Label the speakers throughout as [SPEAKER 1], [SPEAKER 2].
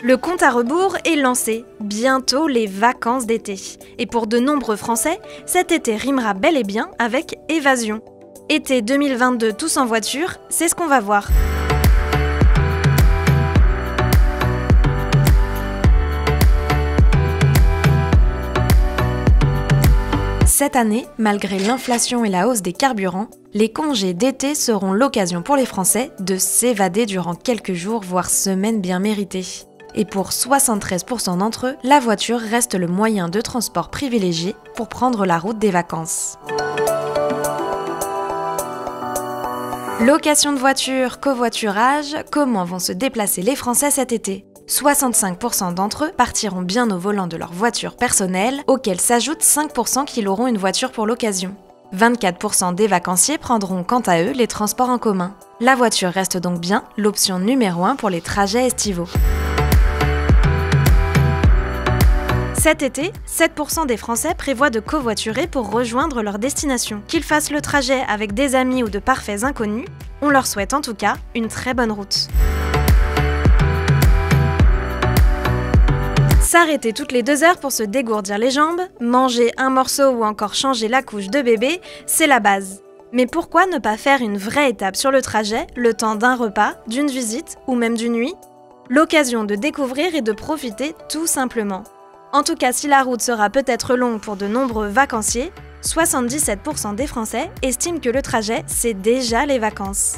[SPEAKER 1] Le compte à rebours est lancé, bientôt les vacances d'été. Et pour de nombreux Français, cet été rimera bel et bien avec évasion. Été 2022 tous en voiture, c'est ce qu'on va voir. Cette année, malgré l'inflation et la hausse des carburants, les congés d'été seront l'occasion pour les Français de s'évader durant quelques jours, voire semaines bien méritées. Et pour 73% d'entre eux, la voiture reste le moyen de transport privilégié pour prendre la route des vacances. Location de voiture, covoiturage, comment vont se déplacer les Français cet été ? 65% d'entre eux partiront bien au volant de leur voiture personnelle, auxquels s'ajoutent 5% qui auront une voiture pour l'occasion. 24% des vacanciers prendront quant à eux les transports en commun. La voiture reste donc bien l'option numéro 1 pour les trajets estivaux. Cet été, 7% des Français prévoient de covoiturer pour rejoindre leur destination. Qu'ils fassent le trajet avec des amis ou de parfaits inconnus, on leur souhaite en tout cas une très bonne route. S'arrêter toutes les 2 heures pour se dégourdir les jambes, manger un morceau ou encore changer la couche de bébé, c'est la base. Mais pourquoi ne pas faire une vraie étape sur le trajet, le temps d'un repas, d'une visite ou même d'une nuit ? L'occasion de découvrir et de profiter tout simplement. En tout cas, si la route sera peut-être longue pour de nombreux vacanciers, 77% des Français estiment que le trajet, c'est déjà les vacances.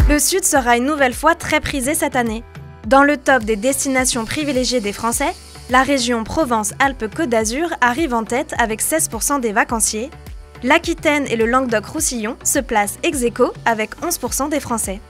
[SPEAKER 1] Le Sud sera une nouvelle fois très prisé cette année. Dans le top des destinations privilégiées des Français, la région Provence-Alpes-Côte d'Azur arrive en tête avec 16% des vacanciers. L'Aquitaine et le Languedoc-Roussillon se placent ex aequo avec 11% des Français.